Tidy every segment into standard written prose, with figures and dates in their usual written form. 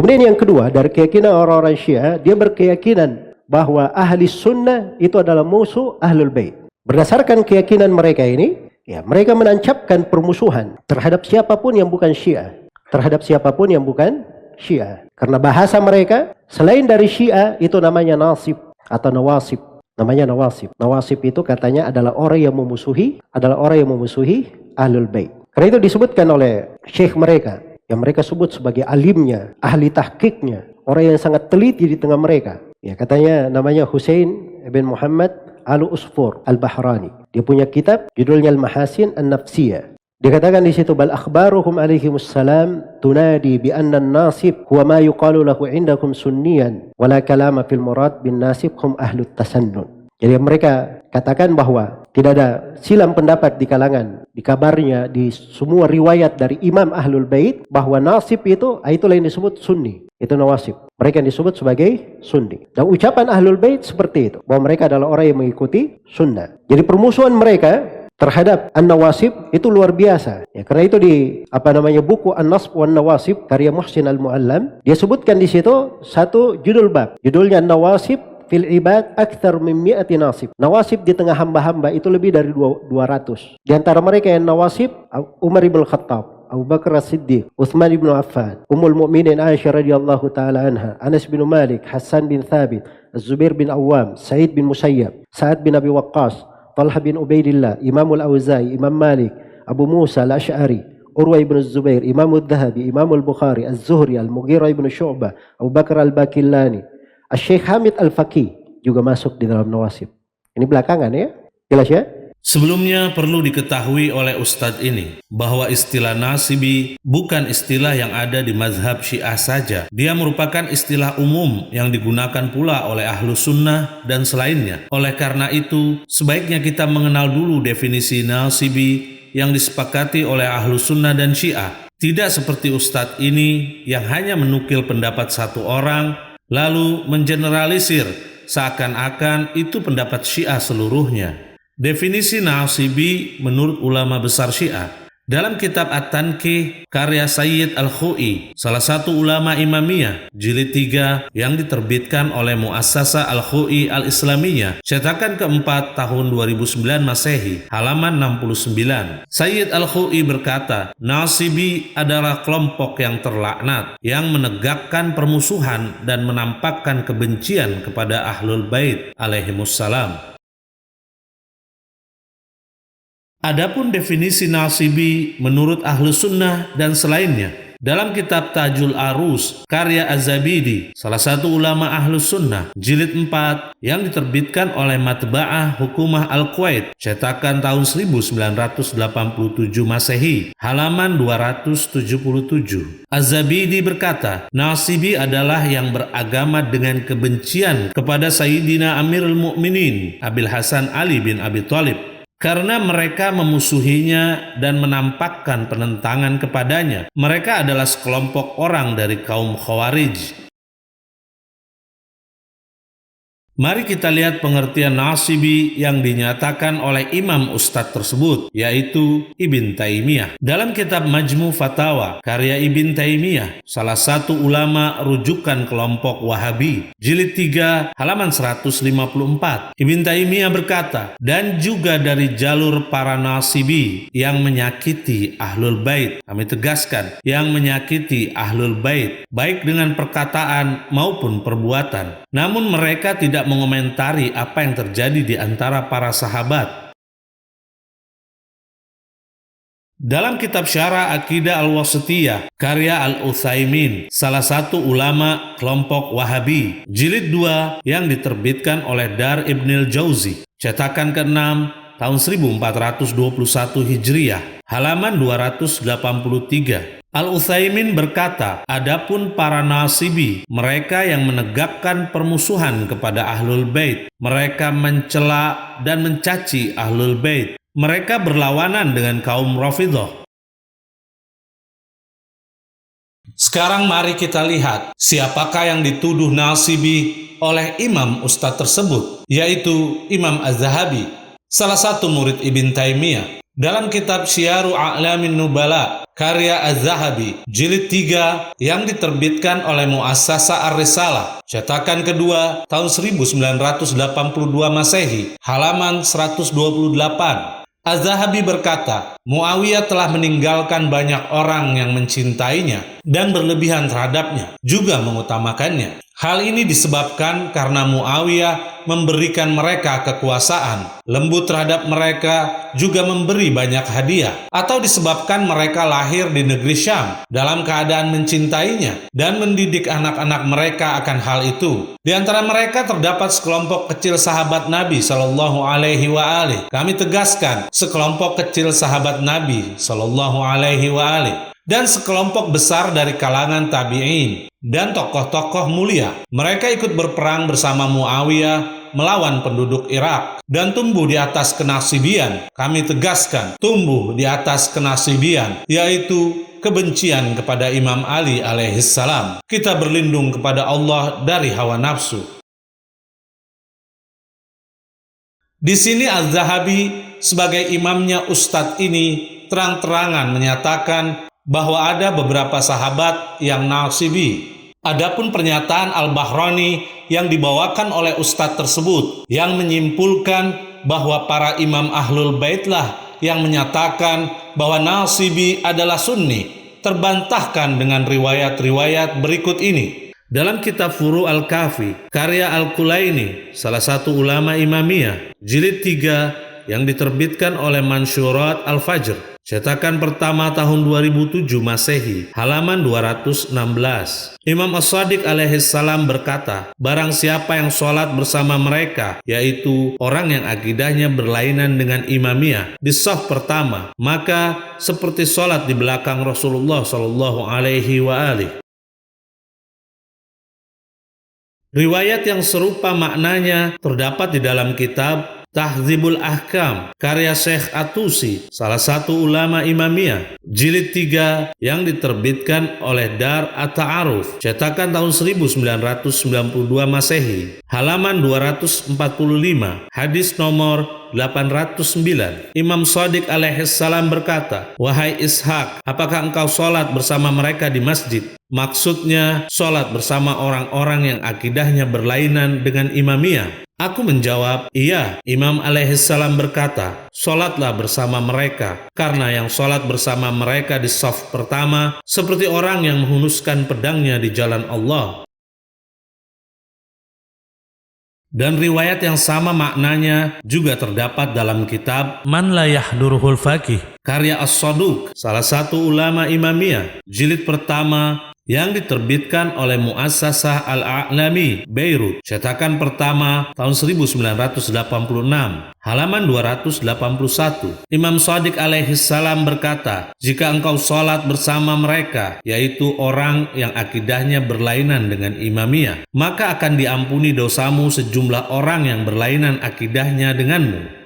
Kemudian yang kedua, dari keyakinan orang-orang Syiah, dia berkeyakinan bahwa ahli sunnah itu adalah musuh ahlul bait. Berdasarkan keyakinan mereka ini, ya, mereka menancapkan permusuhan terhadap siapapun yang bukan Syiah. Terhadap siapapun yang bukan Syiah. Karena bahasa mereka, selain dari Syiah, itu namanya nasib atau nawasib. Namanya nawasib. Nawasib itu katanya adalah orang yang memusuhi ahlul bait. Karena itu disebutkan oleh syekh mereka, yang mereka sebut sebagai alimnya, ahli tahqiqnya, orang yang sangat teliti di tengah mereka. Ya, katanya namanya Husain bin Muhammad Al-Usfur Al-Bahrani. Dia punya kitab judulnya Al-Mahasin An-Nafsiyah. Dikatakan di situ, bal akhbaruhum alaihimussalam tunadi bi anna an-nasib huwa ma yuqalu lahu indakum sunniyan wala kalama fil murad bin nasib hum ahlut tasannun. Jadi mereka katakan bahwa tidak ada silam pendapat di kalangan, di kabarnya, di semua riwayat dari imam ahlul bait bahwa nasib itulah yang disebut sunni. Itu nawasib. Mereka yang disebut sebagai sunni. Dan ucapan ahlul bait seperti itu, bahwa mereka adalah orang yang mengikuti sunnah. Jadi permusuhan mereka terhadap an-nawasib itu luar biasa. Ya, karena itu di buku An-Nasb wan Nawasib karya Muhsin Al-Muallam, dia sebutkan di situ satu judul bab. Judulnya An-Nawasib fil ibad akthar min mi'ati nasib. Nawasib di tengah hamba-hamba itu lebih dari 200. Di antara mereka yang nawasib, Umar ibn Khattab, Abu Bakar As-Siddiq, Uthman ibn Affan, Ummul Mukminin Aisyah radhiyallahu taala anha, Anas bin Malik, Hassan bin Thabit, Az-Zubair bin Awam, Sa'id bin Musayyab, Sa'ad bin Abi Waqqas, Talha bin Ubaidillah, Imamul Auza'i, Imam Malik, Abu Musa Al-Ash'ari, Urwa ibn Zubair, Imamul Dhahabi, Imamul Bukhari, Az-Zuhri, Al-Mughirah ibn Syu'bah, Abu Bakar Al-Bakillani, Syekh Hamid Al-Faqih juga masuk di dalam nawasib. Ini belakangan ya. Jelas ya? Sebelumnya perlu diketahui oleh Ustadz ini bahwa istilah nasibi bukan istilah yang ada di mazhab Syiah saja. Dia merupakan istilah umum yang digunakan pula oleh ahlu sunnah dan selainnya. Oleh karena itu, sebaiknya kita mengenal dulu definisi nasibi yang disepakati oleh ahlu sunnah dan Syiah. Tidak seperti Ustadz ini yang hanya menukil pendapat satu orang lalu mengeneralisir seakan-akan itu pendapat Syiah seluruhnya. Definisi nasibi menurut ulama besar Syiah dalam kitab At-Tanqih karya Sayyid Al-Khu'i, salah satu ulama Imamiyah, jilid 3 yang diterbitkan oleh Muassasah Al-Khu'i Al-Islamiyah, cetakan keempat tahun 2009 Masehi, halaman 69. Sayyid Al-Khu'i berkata, nasibi adalah kelompok yang terlaknat, yang menegakkan permusuhan dan menampakkan kebencian kepada Ahlul Bait alaihimussalam. Adapun definisi nasibi menurut ahlu sunnah dan selainnya, dalam kitab Tajul Arus karya Az-Zabidi, salah satu ulama ahlu sunnah, jilid 4 yang diterbitkan oleh Matba'ah Hukumah Al-Kuwait, cetakan tahun 1987 Masehi, halaman 277. Az-Zabidi berkata, nasibi adalah yang beragama dengan kebencian kepada Sayyidina Amirul Mukminin Abil Hasan Ali bin Abi Thalib, karena mereka memusuhinya dan menampakkan penentangan kepadanya. Mereka adalah sekelompok orang dari kaum Khawarij. Mari kita lihat pengertian nasibi yang dinyatakan oleh Imam Ustadz tersebut, yaitu Ibn Taimiyah. Dalam kitab Majmu Fatawa, karya Ibn Taimiyah, salah satu ulama rujukan kelompok Wahabi, jilid 3, halaman 154. Ibn Taimiyah berkata, dan juga dari jalur para nasibi yang menyakiti Ahlul Bait. Kami tegaskan, yang menyakiti Ahlul Bait, baik dengan perkataan maupun perbuatan. Namun mereka tidak mengomentari apa yang terjadi di antara para sahabat. Dalam kitab Syarah Aqidah Al-Wasithiyah karya Al-Utsaimin, salah satu ulama kelompok Wahabi, jilid 2 yang diterbitkan oleh Dar Ibnil Jauzi, cetakan ke-6 tahun 1421 Hijriah, halaman 283. Al-Utsaimin berkata, adapun para nasibi, mereka yang menegakkan permusuhan kepada Ahlul Bait, mereka mencela dan mencaci Ahlul Bait, mereka berlawanan dengan kaum Rafidhah. Sekarang mari kita lihat siapakah yang dituduh nasibi oleh Imam Ustadz tersebut, yaitu Imam Az-Zahabi, salah satu murid Ibn Taimiyah. Dalam kitab Syiaru A'lamin Nubala karya Az-Zahabi, jilid 3 yang diterbitkan oleh Muassasah Ar-Risalah, cetakan kedua tahun 1982 Masehi, halaman 128. Az-Zahabi berkata, Muawiyah telah meninggalkan banyak orang yang mencintainya dan berlebihan terhadapnya, juga mengutamakannya. Hal ini disebabkan karena Muawiyah memberikan mereka kekuasaan, lembut terhadap mereka, juga memberi banyak hadiah, atau disebabkan mereka lahir di negeri Syam dalam keadaan mencintainya dan mendidik anak-anak mereka akan hal itu. Di antara mereka terdapat sekelompok kecil sahabat Nabi Shallallahu Alaihi Wasallam. Kami tegaskan, sekelompok kecil sahabat Nabi Shallallahu Alaihi Wasallam dan sekelompok besar dari kalangan tabi'in dan tokoh-tokoh mulia. Mereka ikut berperang bersama Muawiyah melawan penduduk Irak dan tumbuh di atas kenasibian. Kami tegaskan, tumbuh di atas kenasibian, yaitu kebencian kepada Imam Ali alaihissalam. Kita berlindung kepada Allah dari hawa nafsu. Di sini Az-Zahabi sebagai imamnya Ustadz ini terang-terangan menyatakan bahwa ada beberapa sahabat yang nasibi. Adapun pernyataan Al-Bahrani yang dibawakan oleh ustadz tersebut yang menyimpulkan bahwa para imam Ahlul Baitlah yang menyatakan bahwa nasibi adalah sunni, terbantahkan dengan riwayat-riwayat berikut ini. Dalam kitab Furu' Al-Kafi, karya Al-Kulaini, salah satu ulama Imamiyah, jilid 3 yang diterbitkan oleh Mansyurat Al-Fajr, cetakan pertama tahun 2007 Masehi, halaman 216. Imam As-Shadiq alaihissalam berkata, barang siapa yang sholat bersama mereka, yaitu orang yang akidahnya berlainan dengan imamiyah di shaf pertama, maka seperti sholat di belakang Rasulullah Shallallahu Alaihi Wasallam. Riwayat yang serupa maknanya terdapat di dalam kitab Tahdzibul Ahkam, karya Syekh At-Tusi, salah satu ulama Imamiyah, jilid 3 yang diterbitkan oleh Dar At-Ta'aruf, cetakan tahun 1992 Masehi, halaman 245, hadis nomor 809. Imam Shadiq alaihissalam berkata, wahai Ishaq, apakah engkau sholat bersama mereka di masjid? Maksudnya sholat bersama orang-orang yang akidahnya berlainan dengan imamiyah. Aku menjawab, iya. Imam alaihissalam berkata, sholatlah bersama mereka, karena yang sholat bersama mereka di shaf pertama seperti orang yang menghunuskan pedangnya di jalan Allah. Dan riwayat yang sama maknanya juga terdapat dalam kitab Man La Yahdurhul Faqih, karya As-Saduq, salah satu ulama Imamiyah, jilid pertama yang diterbitkan oleh Muassasah Al-A'lami, Beirut, cetakan pertama tahun 1986, halaman 281. Imam Shadiq alaihissalam berkata, jika engkau sholat bersama mereka, yaitu orang yang akidahnya berlainan dengan imamiyah, maka akan diampuni dosamu sejumlah orang yang berlainan akidahnya denganmu.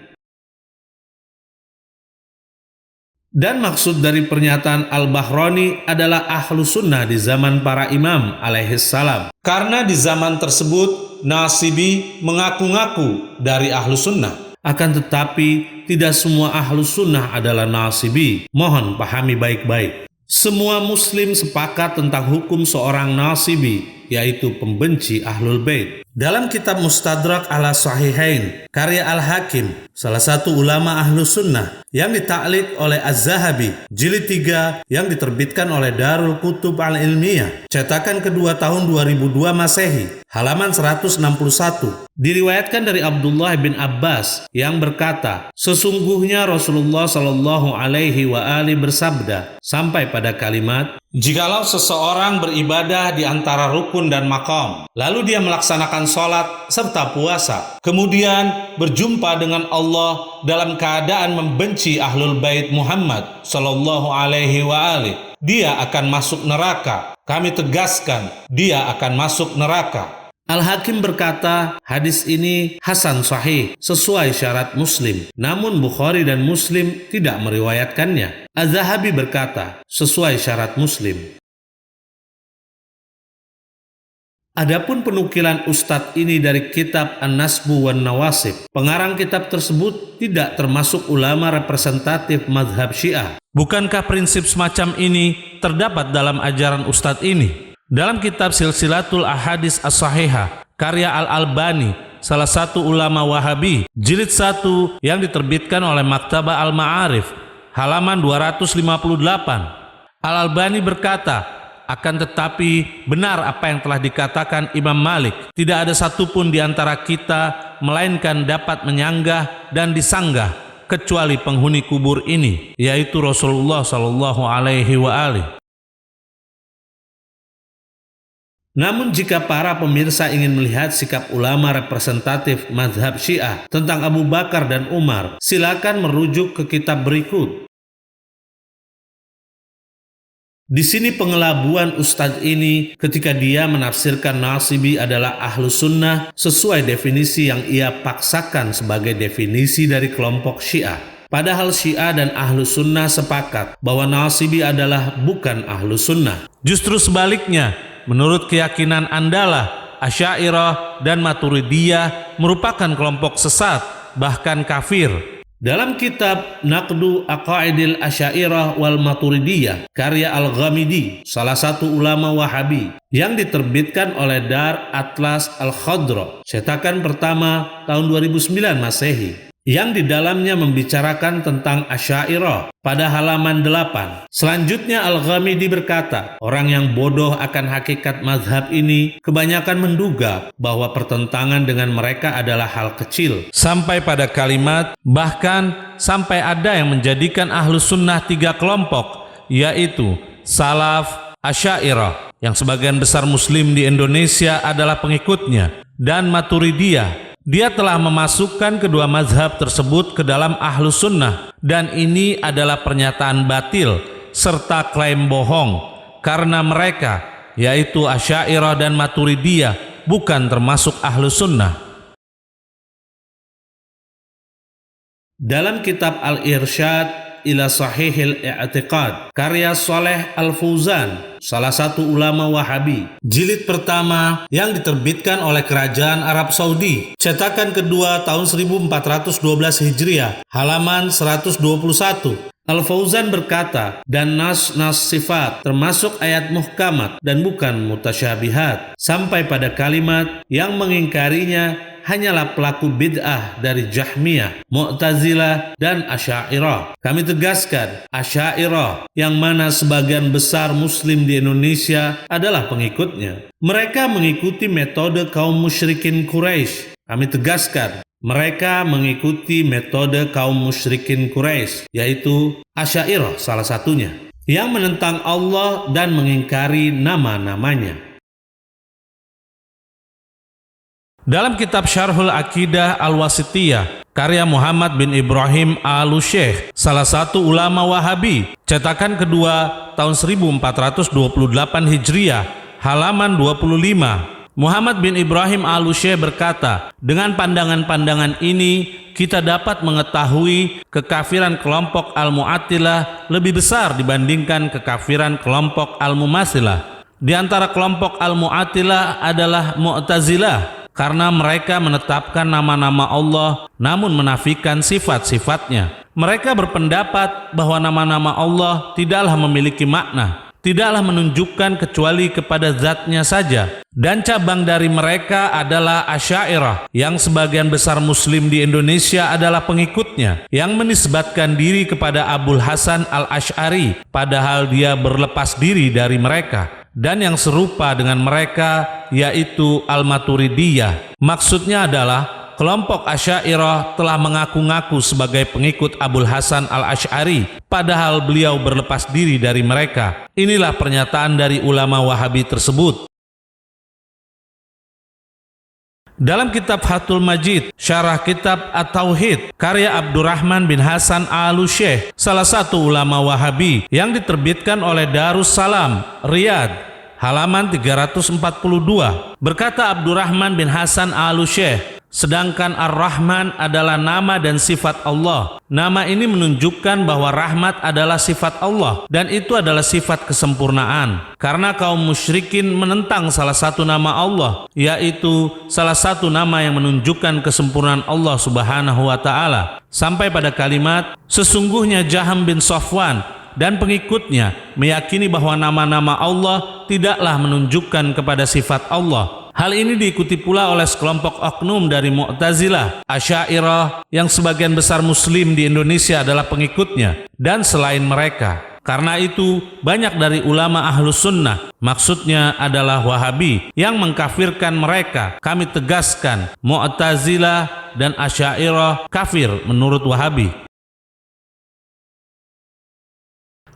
Dan maksud dari pernyataan Al-Bahrani adalah ahlu sunnah di zaman para imam alaihissalam. Karena di zaman tersebut nasibi mengaku-ngaku dari ahlu sunnah. Akan tetapi tidak semua ahlu sunnah adalah nasibi. Mohon pahami baik-baik. Semua muslim sepakat tentang hukum seorang nasibi, yaitu pembenci Ahlul Bait. Dalam kitab Mustadrak ala Sahihain, karya Al-Hakim, salah satu ulama Ahlu Sunnah, yang ditaklik oleh Az-Zahabi, jilid 3 yang diterbitkan oleh Darul Kutub Al-Ilmiyah, cetakan kedua tahun 2002 Masehi, halaman 161. Diriwayatkan dari Abdullah bin Abbas yang berkata, sesungguhnya Rasulullah Shallallahu Alaihi Wasallam bersabda sampai pada kalimat, jikalau seseorang beribadah di antara rukun dan maqam, lalu dia melaksanakan sholat serta puasa, kemudian berjumpa dengan Allah dalam keadaan membenci Ahlul Bait Muhammad Shallallahu Alaihi Wasallam, dia akan masuk neraka. Kami tegaskan, dia akan masuk neraka. Al-Hakim berkata, hadis ini hasan sahih, sesuai syarat Muslim. Namun Bukhari dan Muslim tidak meriwayatkannya. Az-Zahabi berkata, sesuai syarat Muslim. Adapun penukilan Ustadz ini dari kitab An-Nasbu wan Nawasib, pengarang kitab tersebut tidak termasuk ulama representatif mazhab Syiah. Bukankah prinsip semacam ini terdapat dalam ajaran Ustadz ini? Dalam kitab Silsilatul Ahadits As-Sahihah karya Al-Albani, salah satu ulama Wahabi, jilid 1 yang diterbitkan oleh Maktabah Al-Ma'arif, halaman 258. Al-Albani berkata, akan tetapi benar apa yang telah dikatakan Imam Malik, tidak ada satupun di antara kita melainkan dapat menyanggah dan disanggah kecuali penghuni kubur ini, yaitu Rasulullah Shallallahu Alaihi Wasallam. Namun jika para pemirsa ingin melihat sikap ulama representatif mazhab Syiah tentang Abu Bakar dan Umar, silakan merujuk ke kitab berikut. Di sini pengelabuan Ustadz ini ketika dia menafsirkan Nasibi adalah ahlu sunnah sesuai definisi yang ia paksakan sebagai definisi dari kelompok Syiah. Padahal Syiah dan ahlu sunnah sepakat bahwa Nasibi adalah bukan ahlu sunnah. Justru sebaliknya, menurut keyakinan Andalah, Asy'ariyah dan Maturidiyah merupakan kelompok sesat, bahkan kafir. Dalam kitab Naqdu Aqaidil Asy'ariyah wal Maturidiyah karya Al-Ghamidi, salah satu ulama Wahabi, yang diterbitkan oleh Dar Atlas Al-Khadra, cetakan pertama tahun 2009 Masehi, yang di dalamnya membicarakan tentang Asy'ariyah pada halaman 8. Selanjutnya Al-Ghamidi berkata, orang yang bodoh akan hakikat mazhab ini kebanyakan menduga bahwa pertentangan dengan mereka adalah hal kecil. Sampai pada kalimat, bahkan sampai ada yang menjadikan ahlu sunnah 3 kelompok, yaitu Salaf, Asy'ariyah, yang sebagian besar muslim di Indonesia adalah pengikutnya, dan Maturidiyah. Dia telah memasukkan kedua mazhab tersebut ke dalam ahlu sunnah, dan ini adalah pernyataan batil serta klaim bohong, karena mereka, yaitu Asy'ariyah dan Maturidiyah, bukan termasuk ahlu sunnah. Dalam kitab Al-Irsyad ila Sahihil I'tiqad karya Shaleh Al-Fauzan, salah satu ulama Wahabi, jilid pertama yang diterbitkan oleh Kerajaan Arab Saudi, cetakan kedua tahun 1412 Hijriah, halaman 121. Al-Fauzan berkata, dan nas-nas sifat termasuk ayat muhkamat dan bukan mutasyabihat, sampai pada kalimat yang mengingkarinya hanyalah pelaku bid'ah dari Jahmiyah, Mu'tazilah, dan Asy'ariyah. Kami tegaskan, Asy'ariyah yang mana sebagian besar muslim di Indonesia adalah pengikutnya. Mereka mengikuti metode kaum musyrikin Quraisy. Kami tegaskan, mereka mengikuti metode kaum musyrikin Quraisy, yaitu Asy'ariyah salah satunya, yang menentang Allah dan mengingkari nama-namanya. Dalam kitab Syarhul Aqidah Al-Wasithiyah karya Muhammad bin Ibrahim Al-Syekh, salah satu ulama Wahabi, cetakan kedua tahun 1428 Hijriah, halaman 25, Muhammad bin Ibrahim Al-Syekh berkata, dengan pandangan-pandangan ini kita dapat mengetahui kekafiran kelompok Al-Mu'attilah lebih besar dibandingkan kekafiran kelompok Al-Mumatsilah. Di antara kelompok Al-Mu'attilah adalah Mu'tazilah, karena mereka menetapkan nama-nama Allah namun menafikan sifat-sifatnya. Mereka berpendapat bahwa nama-nama Allah tidaklah memiliki makna, tidaklah menunjukkan kecuali kepada zatnya saja. Dan cabang dari mereka adalah Asy'ariyah, yang sebagian besar muslim di Indonesia adalah pengikutnya, yang menisbatkan diri kepada Abul Hasan Al-Asy'ari padahal dia berlepas diri dari mereka. Dan yang serupa dengan mereka yaitu Al-Maturidiyah. Maksudnya adalah kelompok Asy'ariyah telah mengaku-ngaku sebagai pengikut Abul Hasan Al-Asy'ari padahal beliau berlepas diri dari mereka. Inilah pernyataan dari ulama Wahabi tersebut. Dalam kitab Fathul Majid, syarah kitab At-Tauhid, karya Abdurrahman bin Hasan Al-Syekh, salah satu ulama Wahabi, yang diterbitkan oleh Darussalam, Riyadh, halaman 342. Berkata Abdurrahman bin Hasan Al-Syekh, sedangkan Ar-Rahman adalah nama dan sifat Allah. Nama ini menunjukkan bahwa rahmat adalah sifat Allah dan itu adalah sifat kesempurnaan. Karena kaum musyrikin menentang salah satu nama Allah, yaitu salah satu nama yang menunjukkan kesempurnaan Allah Subhanahu wa taala. Sampai pada kalimat, sesungguhnya Jaham bin Safwan dan pengikutnya meyakini bahwa nama-nama Allah tidaklah menunjukkan kepada sifat Allah. Hal ini diikuti pula oleh sekelompok oknum dari Mu'tazilah, Asy'ariyah yang sebagian besar muslim di Indonesia adalah pengikutnya, dan selain mereka. Karena itu, banyak dari ulama Ahlus Sunnah, maksudnya adalah Wahabi, yang mengkafirkan mereka. Kami tegaskan, Mu'tazilah dan Asy'ariyah kafir menurut Wahabi.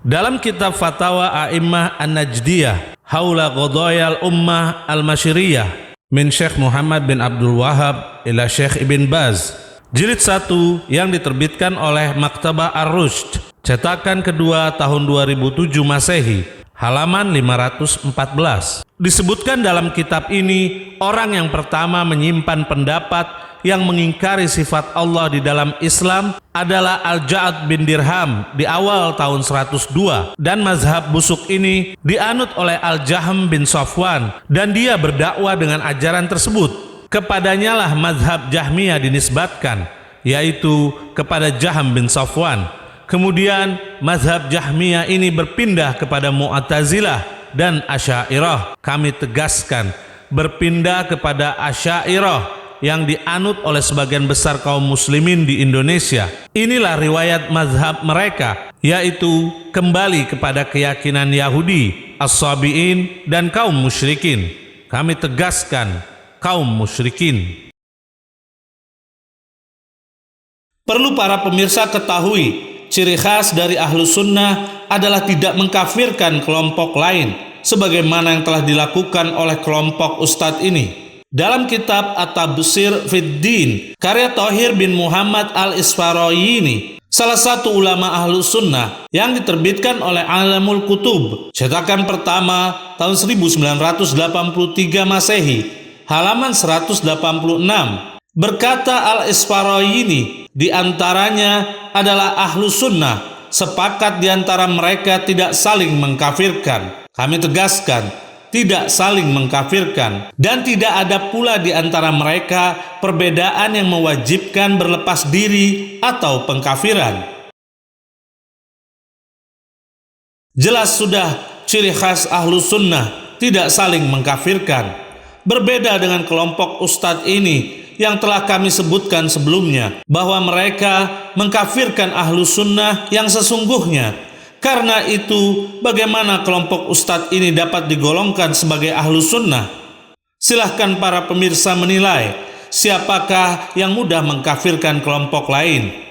Dalam kitab Fatawa A'immah An-Najdiyah Haula Qadayal Ummah Al-Masyiriyah min Syekh Muhammad bin Abdul Wahhab ila Syekh Ibn Baz, jilid 1 yang diterbitkan oleh Maktabah Ar-Rushd, cetakan kedua tahun 2007 Masehi, halaman 514. Disebutkan dalam kitab ini, orang yang pertama menyimpan pendapat yang mengingkari sifat Allah di dalam Islam adalah Al-Ja'ad bin Dirham di awal tahun 102, dan mazhab busuk ini dianut oleh Al-Jahm bin Safwan, dan dia berdakwah dengan ajaran tersebut. Kepadanya lah mazhab Jahmiyah dinisbatkan, yaitu kepada Jahm bin Safwan. Kemudian mazhab Jahmiyah ini berpindah kepada Mu'tazilah dan Asy'ariyah. Kami tegaskan, berpindah kepada Asy'ariyah yang dianut oleh sebagian besar kaum muslimin di Indonesia. Inilah riwayat mazhab mereka, yaitu kembali kepada keyakinan Yahudi, As-Sabi'in, dan kaum musyrikin. Kami tegaskan, kaum musyrikin. Perlu para pemirsa ketahui, ciri khas dari Ahlus Sunnah adalah tidak mengkafirkan kelompok lain, sebagaimana yang telah dilakukan oleh kelompok ustadz ini. Dalam kitab At-Tabsir Fid Din, karya Thohir bin Muhammad Al-Isfarayini, salah satu ulama Ahlus Sunnah yang diterbitkan oleh Alamul Kutub, cetakan pertama tahun 1983 Masehi, halaman 186, berkata Al-Isfarayini, di antaranya adalah Ahlus Sunnah sepakat di antara mereka tidak saling mengkafirkan. Kami tegaskan, tidak saling mengkafirkan, dan tidak ada pula di antara mereka perbedaan yang mewajibkan berlepas diri atau pengkafiran. Jelas sudah ciri khas Ahlus Sunnah tidak saling mengkafirkan. Berbeda dengan kelompok ustadz ini yang telah kami sebutkan sebelumnya, bahwa mereka mengkafirkan Ahlus Sunnah yang sesungguhnya. Karena itu, bagaimana kelompok ustadz ini dapat digolongkan sebagai Ahlus Sunnah? Silahkan para pemirsa menilai, siapakah yang mudah mengkafirkan kelompok lain.